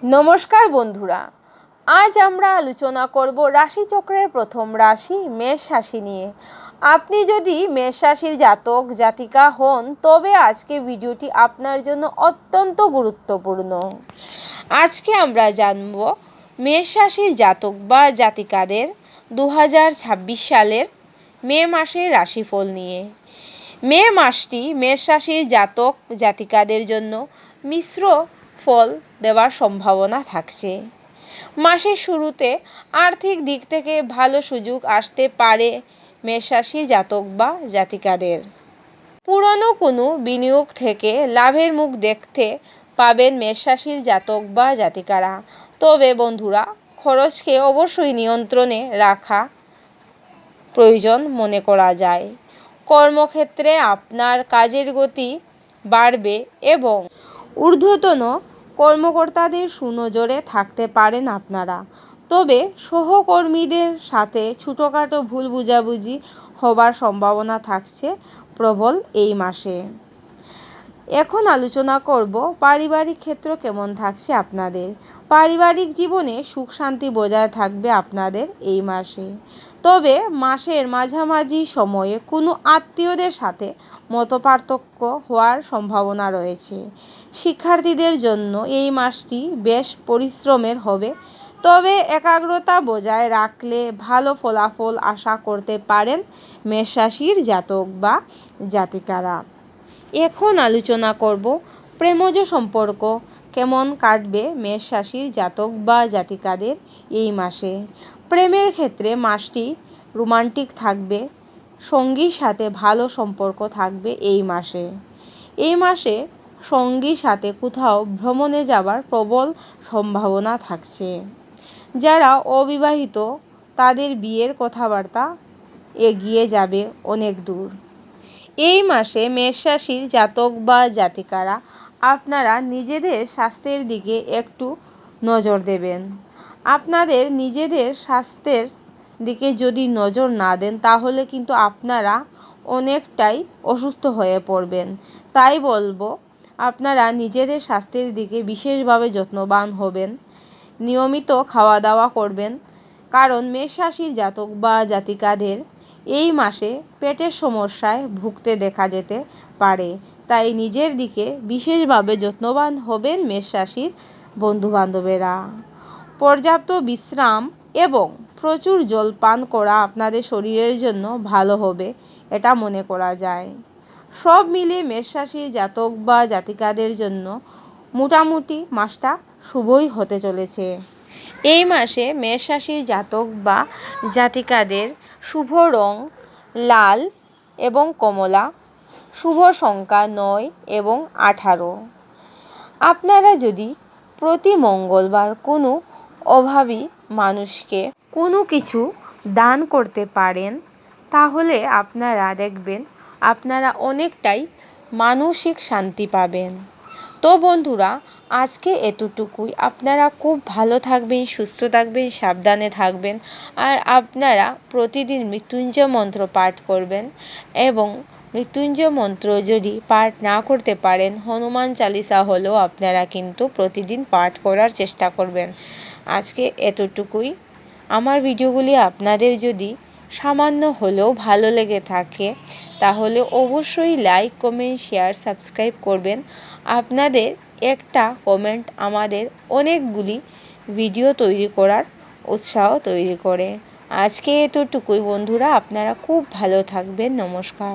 নমস্কার বন্ধুরা, আজ আমরা আলোচনা করব রাশিচক্রের প্রথম রাশি মেষ রাশি নিয়ে। আপনি যদি মেষ রাশির জাতক জাতিকা হন তবে আজকে ভিডিওটি আপনার জন্য অত্যন্ত গুরুত্বপূর্ণ। আজকে আমরা জানব মেষ রাশির জাতক বা জাতিকাদের 2026 সালের মে মাসের রাশিফল নিয়ে। মে মাসটি মেষ রাশির জাতক জাতিকাদের জন্য মিশ্র ফল দেওয়ার সম্ভাবনা থাকছে। মাসের শুরুতে আর্থিক দিক থেকে ভালো সুযোগ আসতে পারে মেষ রাশির জাতক বা জাতিকাদের। পুরনো কোনো বিনিয়োগ থেকে লাভের মুখ দেখতে পাবেন মেষ রাশির জাতক বা জাতিকারা। তবে বন্ধুরা, খরচকে অবশ্যই নিয়ন্ত্রণে রাখা প্রয়োজন মনে করা যায়। কর্মক্ষেত্রে আপনার কাজের গতি বাড়বে এবং ঊর্ধ্বতন কর্মকর্তাদের সুনজরে থাকতে পারেন আপনারা। তবে সহকর্মীদের সাথে ছোটোখাটো ভুল বোঝাবুঝি হবার সম্ভাবনা থাকছে প্রবল এই মাসে। এখন আলোচনা করব পারিবারিক ক্ষেত্র কেমন থাকছে আপনাদের। পারিবারিক জীবনে সুখ শান্তি বজায় থাকবে আপনাদের এই মাসে। তবে মাসের মাঝামাঝি সময়ে কোনো আত্মীয়দের সাথে মতপার্থক্য হওয়ার সম্ভাবনা রয়েছে। শিক্ষার্থীদের জন্য এই মাসটি বেশ পরিশ্রমের হবে, তবে একাগ্রতা বজায় রাখলে ভালো ফলাফল আশা করতে পারেন মেষ রাশির জাতক বা জাতিকারা। এখন আলোচনা করব প্রেমজ সম্পর্ক কেমন কাটবে মেষ রাশির জাতক বা জাতিকাদের এই মাসে। প্রেমের ক্ষেত্রে মাসটি রোমান্টিক থাকবে, সঙ্গীর সাথে ভালো সম্পর্ক থাকবে এই মাসে। এই মাসে সঙ্গীর সাথে কোথাও ভ্রমণে যাবার প্রবল সম্ভাবনা থাকছে। যারা অবিবাহিত তাদের বিয়ের কথাবার্তা এগিয়ে যাবে অনেক দূর। এই মাসে মেষ রাশির জাতক বা জাতিকারা আপনারা নিজেদের স্বাস্থ্যের দিকে একটু নজর দেবেন। আপনাদের নিজেদের স্বাস্থ্যের দিকে যদি নজর না দেন তাহলে কিন্তু আপনারা অনেকটাই অসুস্থ হয়ে পড়বেন। তাই বলবো, আপনারা নিজেদের স্বাস্থ্যের দিকে বিশেষভাবে যত্নবান হবেন, নিয়মিত খাওয়া দাওয়া করবেন। কারণ মেষ রাশির জাতক বা জাতিকাদের এই মাসে পেটের সমস্যায় ভুগতে দেখা যেতে পারে। তাই নিজের দিকে বিশেষভাবে যত্নবান হবেন মেষ রাশির বন্ধুবান্ধবেরা। পর্যাপ্ত বিশ্রাম এবং প্রচুর জল পান করা আপনাদের শরীরের জন্য ভালো হবে, এটা মনে করা যায়। সব মিলিয়ে মেষ রাশির জাতক বা জাতিকাদের জন্য মোটামুটি মাসটা শুভই হতে চলেছে। এই মাসে মেষ রাশির জাতক বা জাতিকাদের শুভ রং লাল এবং কমলা, শুভ সংখ্যা 9 এবং 18। আপনারা যদি প্রতি মঙ্গলবার কোনো অভাবী মানুষকে কোনো কিছু দান করতে পারেন তাহলে আপনারা দেখবেন আপনারা অনেকটাই মানসিক শান্তি পাবেন। তো বন্ধুরা, আজকে এতটুকুই। আপনারা খুব ভালো থাকবেন, সুস্থ থাকবেন, সাবধানে থাকবেন। আর আপনারা প্রতিদিন মৃত্যুঞ্জয় মন্ত্র পাঠ করবেন এবং মৃত্যুঞ্জয় মন্ত্র যদি পাঠ না করতে পারেন হনুমান চালিসা হলেও আপনারা কিন্তু প্রতিদিন পাঠ করার চেষ্টা করবেন। আজকে এতটুকুই। আমার ভিডিওগুলি আপনাদের যদি সামান্য হলেও ভালো লেগে থাকে তাহলে অবশ্যই লাইক, কমেন্ট, শেয়ার, সাবস্ক্রাইব করবেন। আপনাদের একটা কমেন্ট আমাদের অনেকগুলি ভিডিও তৈরি করার উৎসাহ তৈরি করে। আজকে এতটুকুই বন্ধুরা, আপনারা খুব ভালো থাকবেন। নমস্কার।